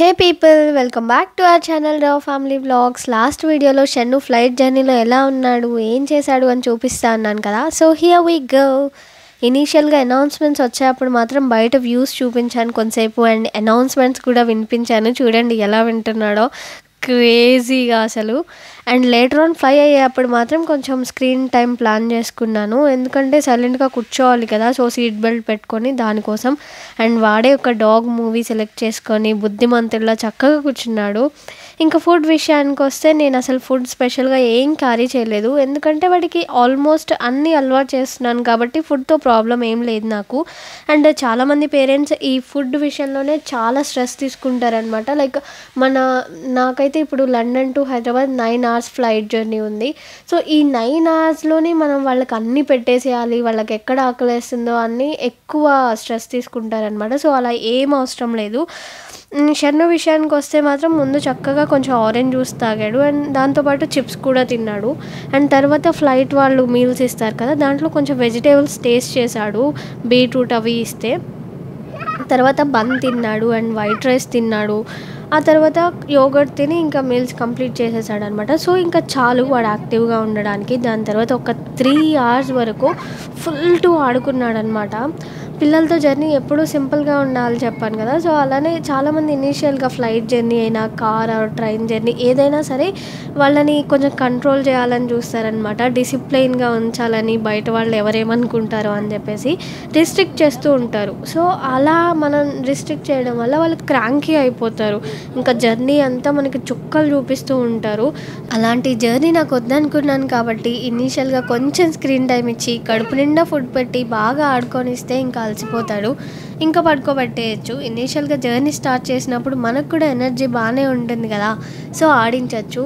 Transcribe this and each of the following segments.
Hey people, welcome back to our channel Rao family vlogs. Last వీడియోలో Shannu flight జర్నీలో ఎలా ఉన్నాడు, ఏం చేశాడు అని చూపిస్తా అన్నాను కదా. So here we go. ఇనీషియల్గా అనౌన్స్మెంట్స్ వచ్చేటప్పుడు మాత్రం బయట వ్యూస్ చూపించాను కొంతసేపు, అండ్ అనౌన్స్మెంట్స్ కూడా వినిపించాను. చూడండి ఎలా వింటున్నాడో, క్రేజీగా అసలు. అండ్ లేటర్ ఆన్ ఫ్లై అయ్యేటప్పుడు మాత్రం కొంచెం స్క్రీన్ టైం ప్లాన్ చేసుకున్నాను, ఎందుకంటే సైలెంట్గా కూర్చోవాలి కదా. సో సీట్ బెల్ట్ పెట్టుకొని దానికోసం. అండ్ వాడే ఒక డాగ్ మూవీ సెలెక్ట్ చేసుకొని బుద్ధిమంతుడిలా చక్కగా కూర్చున్నాడు. ఇంకా ఫుడ్ విషయానికి వస్తే నేను అసలు ఫుడ్ స్పెషల్గా ఏం క్యారీ చేయలేదు, ఎందుకంటే వాడికి ఆల్మోస్ట్ అన్నీ అలవాటు చేస్తున్నాను కాబట్టి ఫుడ్తో ప్రాబ్లం ఏం లేదు నాకు. అండ్ చాలామంది పేరెంట్స్ ఈ ఫుడ్ విషయంలోనే చాలా స్ట్రెస్ తీసుకుంటారనమాట. లైక్ నాకైతే ఇప్పుడు London to Hyderabad 9 hours flight journey ఉంది. సో ఈ 9 hoursలోనే మనం వాళ్ళకి అన్నీ పెట్టేసేయాలి, వాళ్ళకి ఎక్కడ ఆకలేస్తుందో అన్నీ ఎక్కువ స్ట్రెస్ తీసుకుంటారనమాట. సో అలా ఏం అవసరం లేదు. షన్ను విషయానికి వస్తే మాత్రం ముందు చక్కగా కొంచెం ఆరెంజ్ జ్యూస్ తాగాడు, అండ్ దాంతోపాటు చిప్స్ కూడా తిన్నాడు. అండ్ తర్వాత ఫ్లైట్ వాళ్ళు మీల్స్ ఇస్తారు కదా, దాంట్లో కొంచెం వెజిటేబుల్స్ టేస్ట్ చేశాడు, బీట్రూట్ అవి ఇస్తే. తర్వాత బన్ తిన్నాడు అండ్ వైట్ రైస్ తిన్నాడు. ఆ తర్వాత యోగర్ట్ తిని ఇంకా మీల్స్ కంప్లీట్ చేసేసాడు అనమాట. సో ఇంకా చాలు వాడు యాక్టివ్గా ఉండడానికి. దాని తర్వాత ఒక 3 hours వరకు ఫుల్ ఆడుకున్నాడు అనమాట. పిల్లలతో జర్నీ ఎప్పుడూ సింపుల్గా ఉండాలి చెప్పాను కదా. సో అలానే చాలామంది ఇనీషియల్గా ఫ్లైట్ జర్నీ అయినా, కార్ ఆర్ ట్రైన్ జర్నీ ఏదైనా సరే వాళ్ళని కొంచెం కంట్రోల్ చేయాలని చూస్తారనమాట. డిసిప్లైన్గా ఉంచాలని, బయట వాళ్ళు ఎవరేమనుకుంటారో అని చెప్పేసి రిస్ట్రిక్ట్ చేస్తూ ఉంటారు. సో అలా మనం రిస్ట్రిక్ట్ చేయడం వల్ల వాళ్ళు క్రాంకీ అయిపోతారు. ఇంకా జర్నీ అంతా మనకి చుక్కలు చూపిస్తూ ఉంటారు. అలాంటి జర్నీ నాకు వద్దనుకున్నాను కాబట్టి ఇనీషియల్గా కొంచెం స్క్రీన్ టైం ఇచ్చి కడుపు నిండా ఫుడ్ పెట్టి బాగా ఆడుకొనిస్తే ఇంకా అలసిపోతాడు, ఇంకా పడుకోబెట్టేయచ్చు. ఇనీషియల్గా జర్నీ స్టార్ట్ చేసినప్పుడు మనకు కూడా ఎనర్జీ బాగానే ఉంటుంది కదా, సో ఆడించవచ్చు.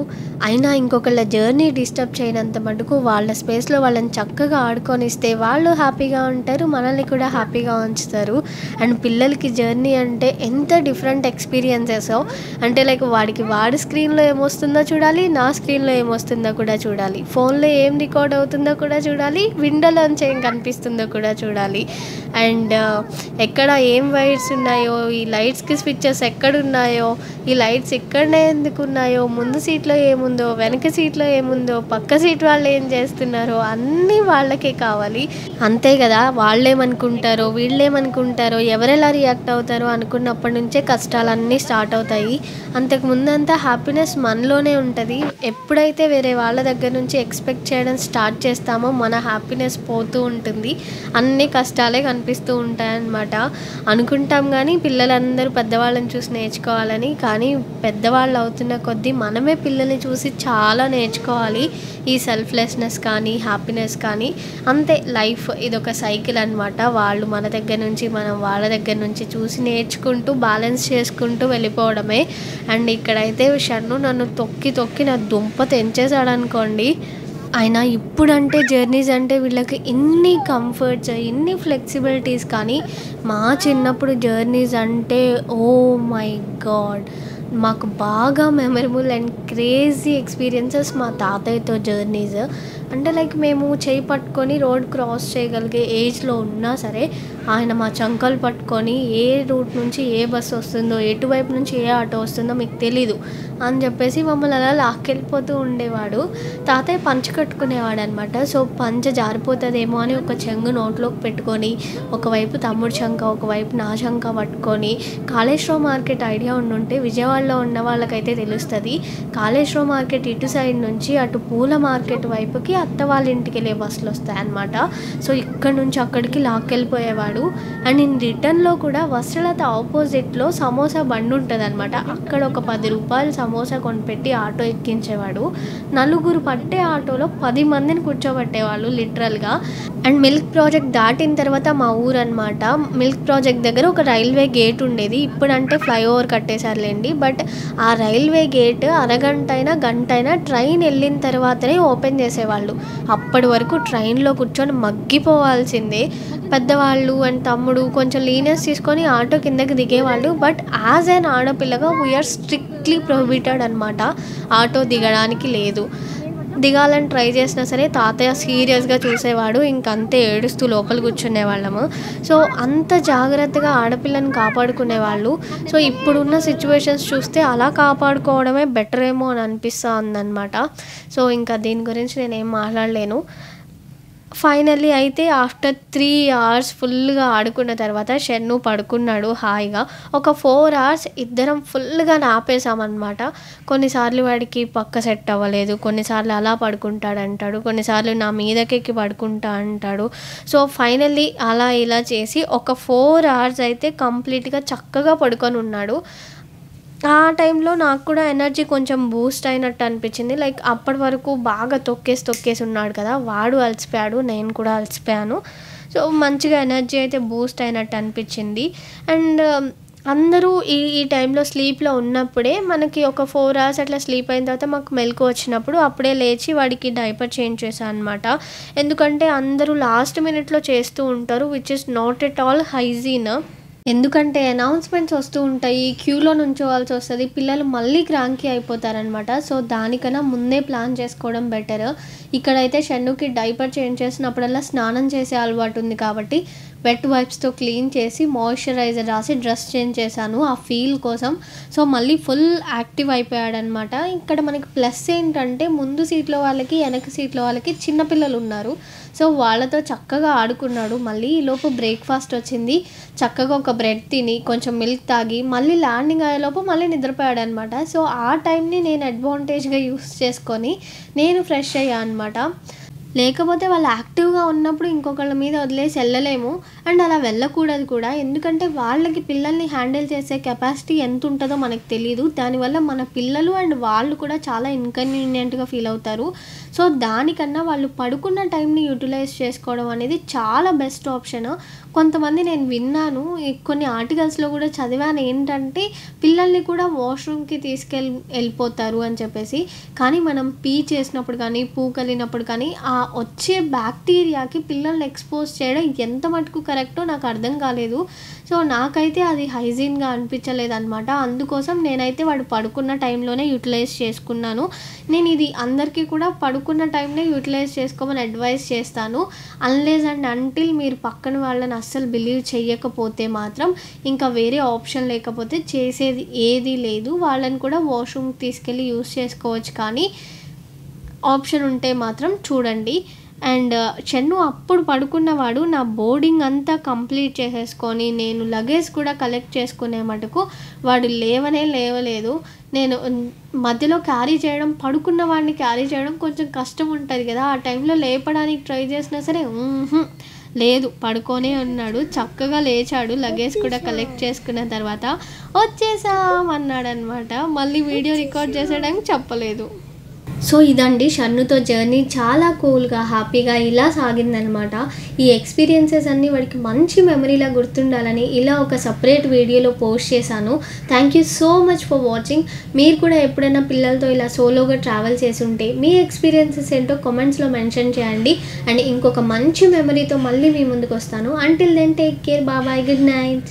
అయినా ఇంకొకళ్ళ జర్నీ డిస్టర్బ్ చేయనంత మటుకు వాళ్ళ స్పేస్లో వాళ్ళని చక్కగా ఆడుకొనిస్తే వాళ్ళు హ్యాపీగా ఉంటారు, మనల్ని కూడా హ్యాపీగా ఉంచుతారు. అండ్ పిల్లలకి జర్నీ అంటే ఎంత డిఫరెంట్ ఎక్స్పీరియన్సెస్, అంటే లైక్ వాడి స్క్రీన్లో ఏమొస్తుందో చూడాలి, నా స్క్రీన్లో ఏమొస్తుందో కూడా చూడాలి, ఫోన్లో ఏం రికార్డ్ అవుతుందో కూడా చూడాలి, విండోలోంచి ఏం కనిపిస్తుందో కూడా చూడాలి. అండ్ ఎక్కడ ఏం వైర్స్ ఉన్నాయో, ఈ లైట్స్కి స్విచ్చెస్ ఎక్కడున్నాయో, ఈ లైట్స్ ఎక్కడనే ఎందుకు ఉన్నాయో, ముందు సీట్లో ఏముందో, వెనక సీట్లో ఏముందో, పక్క సీట్ వాళ్ళు ఏం చేస్తున్నారో అన్నీ వాళ్ళకే కావాలి. అంతే కదా, వాళ్ళేమనుకుంటారో వీళ్ళేమనుకుంటారో ఎవరెలా రియాక్ట్ అవుతారో అనుకున్నప్పటి నుంచే కష్టాలన్నీ స్టార్ట్ అవుతాయి. అంతకు ముందంతా హ్యాపీనెస్ మనలోనే ఉంటుంది. ఎప్పుడైతే వేరే వాళ్ళ దగ్గర నుంచి ఎక్స్పెక్ట్ చేయడం స్టార్ట్ చేస్తామో మన హ్యాపీనెస్ పోతూ ఉంటుంది, అన్ని కష్టాలే కనిపిస్తూ ఉంటాయన్నమాట. అనుకుంటాం కానీ పిల్లలందరూ పెద్దవాళ్ళని చూసి నేర్చుకోవాలని, కానీ పెద్దవాళ్ళు అవుతున్న కొద్దీ మనమే పిల్లల్ని చూసి చాలా నేర్చుకోవాలి. ఈ సెల్ఫ్లెస్నెస్ కానీ, హ్యాపీనెస్ కానీ. అంతే, లైఫ్ ఇదొక సైకిల్ అనమాట. వాళ్ళు మన దగ్గర నుంచి, మనం వాళ్ళ దగ్గర నుంచి చూసి నేర్చుకుంటూ బ్యాలెన్స్ చేసుకుంటూ వెళ్ళిపోవడమే. అండ్ ఇక్కడైతే షన్ను నన్ను తొక్కి నా దుంప తెంచేశాడు అనుకోండి. అయినా ఇప్పుడంటే జర్నీస్ అంటే వీళ్ళకి ఇన్ని కంఫర్ట్స్, ఇన్ని ఫ్లెక్సిబిలిటీస్, కానీ మా చిన్నప్పుడు జర్నీస్ అంటే ఓ మై గాడ్, మాకు బాగా మెమరబుల్ అండ్ క్రేజీ ఎక్స్పీరియన్సెస్ మా తాతయ్యతో జర్నీస్. అంటే లైక్ మేము చేయి పట్టుకొని రోడ్ క్రాస్ చేయగలిగే ఏజ్లో ఉన్నా సరే ఆయన మా చంకలు పట్టుకొని ఏ రూట్ నుంచి ఏ బస్సు వస్తుందో, ఎటువైపు నుంచి ఏ ఆటో వస్తుందో మీకు తెలీదు అని చెప్పేసి మమ్మల్ని అలా లాక్కెళ్ళిపోతూ ఉండేవాడు. తాతయ్య పంచ కట్టుకునేవాడు అనమాట. సో పంచ జారిపోతుందేమో అని ఒక చెంగు నోట్లోకి పెట్టుకొని ఒకవైపు తమ్ముడు చంక, ఒకవైపు నా చంక పట్టుకొని, కాళేశ్వరం మార్కెట్ ఐడియా ఉండుంటే విజయవాడలో ఉన్న వాళ్ళకైతే తెలుస్తుంది. కాళేశ్వరం మార్కెట్ ఇటు సైడ్ నుంచి అటు పూల మార్కెట్ వైపుకి అత్త వాళ్ళ ఇంటికి వెళ్ళే బస్సులు వస్తాయన్నమాట. సో ఇక్కడ నుంచి అక్కడికి లాక్కెళ్ళిపోయేవాడు. అండ్ ఇన్ రిటర్న్లో కూడా వస్త్రలత ఆపోజిట్లో సమోసా బండి ఉంటుంది అనమాట. అక్కడ ఒక 10 రూపాయలు సమోసా కొనిపెట్టి ఆటో ఎక్కించేవాడు. నలుగురు పట్టే ఆటోలో 10 మందిని కూర్చోబెట్టేవాళ్ళు లిటరల్గా. అండ్ మిల్క్ ప్రాజెక్ట్ దాటిన తర్వాత మా ఊరు అనమాట. మిల్క్ ప్రాజెక్ట్ దగ్గర ఒక రైల్వే గేట్ ఉండేది. ఇప్పుడంటే ఫ్లైఓవర్ కట్టేశారులేండి, బట్ ఆ రైల్వే గేట్ అరగంట అయినా గంట అయినా ట్రైన్ వెళ్ళిన తర్వాతనే ఓపెన్ చేసేవాళ్ళు. అప్పటి వరకు ట్రైన్లో కూర్చొని మగ్గిపోవాల్సిందే. పెద్దవాళ్ళు అండ్ తమ్ముడు కొంచెం లీనియన్స్ తీసుకొని ఆటో కిందకి దిగేవాళ్ళు. బట్ యాజ్ అన్ ఆడపిల్లగా వీఆర్ స్ట్రిక్ట్లీ ప్రొహిబిటెడ్ అనమాట, ఆటో దిగడానికి లేదు. దిగాలని ట్రై చేసినా సరే తాతయ్య సీరియస్గా చూసేవాడు. ఇంకంతే ఏడుస్తూ లోపల కూర్చునేవాళ్ళము. సో అంత జాగ్రత్తగా ఆడపిల్లని కాపాడుకునేవాళ్ళు. సో ఇప్పుడున్న సిచ్యువేషన్స్ చూస్తే అలా కాపాడుకోవడమే బెటర్ ఏమో అని అనిపిస్తూ ఉందన్నమాట. సో ఇంకా దీని గురించి నేనేం మాట్లాడలేను. ఫైనల్లీ అయితే ఆఫ్టర్ 3 hours ఫుల్గా ఆడుకున్న తర్వాత షన్ను పడుకున్నాడు హాయిగా. ఒక 4 hours ఇద్దరం ఫుల్గా నాపేసామన్నమాట. కొన్నిసార్లు వాడికి పక్క సెట్ అవ్వలేదు, కొన్నిసార్లు అలా పడుకుంటాడంటాడు, కొన్నిసార్లు నా మీదకెక్కి పడుకుంటా అంటాడు. సో ఫైనల్లీ అలా ఇలా చేసి ఒక 4 hours అయితే కంప్లీట్గా చక్కగా పడుకొని ఉన్నాడు. ఆ టైంలో నాకు కూడా ఎనర్జీ కొంచెం బూస్ట్ అయినట్టు అనిపించింది. లైక్ అప్పటి వరకు బాగా తొక్కేసి ఉన్నాడు కదా, వాడు అలసిపోయాడు, నేను కూడా అలసిపోయాను. సో మంచిగా ఎనర్జీ అయితే బూస్ట్ అయినట్టు అనిపించింది. అండ్ అందరూ ఈ టైంలో స్లీప్లో ఉన్నప్పుడే మనకి ఒక 4 hours అట్లా స్లీప్ అయిన తర్వాత మాకు మెలకు వచ్చినప్పుడు అప్పుడే లేచి వాడికి డైపర్ చేంజ్ చేశాను అనమాట. ఎందుకంటే అందరూ లాస్ట్ మినిట్లో చేస్తూ ఉంటారు, which is not at all hygiene. ఎందుకంటే అనౌన్స్మెంట్స్ వస్తూ ఉంటాయి, క్యూలో నుంచోవాల్సి వస్తుంది, పిల్లలు మళ్ళీ క్రాంకీ అయిపోతారనమాట. సో దానికన్నా ముందే ప్లాన్ చేసుకోవడం బెటర్. ఇక్కడైతే షన్నుకి డైపర్ చేంజ్ చేసినప్పుడల్లా స్నానం చేసే అలవాటు ఉంది కాబట్టి వెట్ వైప్స్తో క్లీన్ చేసి మాయిశ్చరైజర్ రాసి డ్రెస్ చేంజ్ చేశాను ఆ ఫీల్ కోసం. సో మళ్ళీ ఫుల్ యాక్టివ్ అయిపోయాడనమాట. ఇక్కడ మనకి ప్లస్ ఏంటంటే ముందు సీట్లో వాళ్ళకి వెనక సీట్లో వాళ్ళకి చిన్నపిల్లలు ఉన్నారు. సో వాళ్ళతో చక్కగా ఆడుకున్నాడు. మళ్ళీ ఈలోపు బ్రేక్ఫాస్ట్ వచ్చింది, చక్కగా ఒక బ్రెడ్ తిని కొంచెం మిల్క్ తాగి మళ్ళీ ల్యాండింగ్ అయ్యేలోపు మళ్ళీ నిద్రపోయాడు అనమాట. సో ఆ టైంని నేను అడ్వాంటేజ్గా యూస్ చేసుకొని నేను ఫ్రెష్ అయ్యా అనమాట. లేకపోతే వాళ్ళు యాక్టివ్గా ఉన్నప్పుడు ఇంకొకళ్ళ మీద వదిలేసి వెళ్ళలేము, అండ్ అలా వెళ్ళకూడదు కూడా. ఎందుకంటే వాళ్ళకి పిల్లల్ని హ్యాండిల్ చేసే కెపాసిటీ ఎంత ఉంటుందో మనకు తెలియదు. దానివల్ల మన పిల్లలు అండ్ వాళ్ళు కూడా చాలా ఇన్కన్వీనియంట్గా ఫీల్ అవుతారు. సో దానికన్నా వాళ్ళు పడుకున్న టైంని యూటిలైజ్ చేసుకోవడం అనేది చాలా బెస్ట్ ఆప్షన్. కొంతమంది నేను విన్నాను, కొన్ని ఆర్టికల్స్లో కూడా చదివాను ఏంటంటే పిల్లల్ని కూడా వాష్రూమ్కి వెళ్ళిపోతారు అని చెప్పేసి. కానీ మనం పీ చేసినప్పుడు కానీ పూకలినప్పుడు కానీ ఆ వచ్చే బ్యాక్టీరియాకి పిల్లల్ని ఎక్స్పోజ్ చేయడం ఎంత మటుకు కరెక్టో నాకు అర్థం కాలేదు. సో నాకైతే అది హైజీన్గా అనిపించలేదు అనమాట. అందుకోసం నేనైతే వాడు పడుకున్న టైంలోనే యూటిలైజ్ చేసుకున్నాను. నేను ఇది అందరికీ కూడా పడుకున్న టైంలో యూటిలైజ్ చేసుకోమని అడ్వైస్ చేస్తాను. అన్లెస్ అండ్ అంటిల్ మీరు పక్కన వాళ్ళని అస్సలు బిలీవ్ చేయకపోతే మాత్రం, ఇంకా వేరే ఆప్షన్ లేకపోతే చేసేది ఏది లేదు. వాళ్ళని కూడా వాష్రూమ్కి తీసుకెళ్ళి యూస్ చేసుకోవచ్చు, కానీ ఆప్షన్ ఉంటే మాత్రం చూడండి. అండ్ షన్ను అప్పుడు పడుకున్నవాడు నా బోర్డింగ్ అంతా కంప్లీట్ చేసేసుకొని నేను లగేజ్ కూడా కలెక్ట్ చేసుకునే మటుకు వాడు లేవలేదు. నేను మధ్యలో క్యారీ చేయడం, పడుకున్న వాడిని క్యారీ చేయడం కొంచెం కష్టం ఉంటుంది కదా, ఆ టైంలో లేపడానికి ట్రై చేసినా సరే లేదు, పడుకొనే ఉన్నాడు. చక్కగా లేచాడు, లగేజ్ కూడా కలెక్ట్ చేసుకున్న తర్వాత వచ్చేసాం అన్నాడు అనమాట. మళ్ళీ వీడియో రికార్డ్ చేసేయడానికి చెప్పలేదు. సో ఇదండి షన్నుతో జర్నీ. చాలా కూల్గా హ్యాపీగా ఇలా సాగిందనమాట. ఈ ఎక్స్పీరియన్సెస్ అన్నీ వాడికి మంచి మెమరీలా గుర్తుండాలని ఇలా ఒక సపరేట్ వీడియోలో పోస్ట్ చేశాను. Thank you so much for watching. మీరు కూడా ఎప్పుడైనా పిల్లలతో ఇలా సోలోగా ట్రావెల్ చేసి ఉంటే మీ ఎక్స్పీరియన్సెస్ ఏంటో కామెంట్స్లో మెన్షన్ చేయండి. అండ్ ఇంకొక మంచి మెమరీతో మళ్ళీ మీ ముందుకు వస్తాను. Until then take care, bye, good night.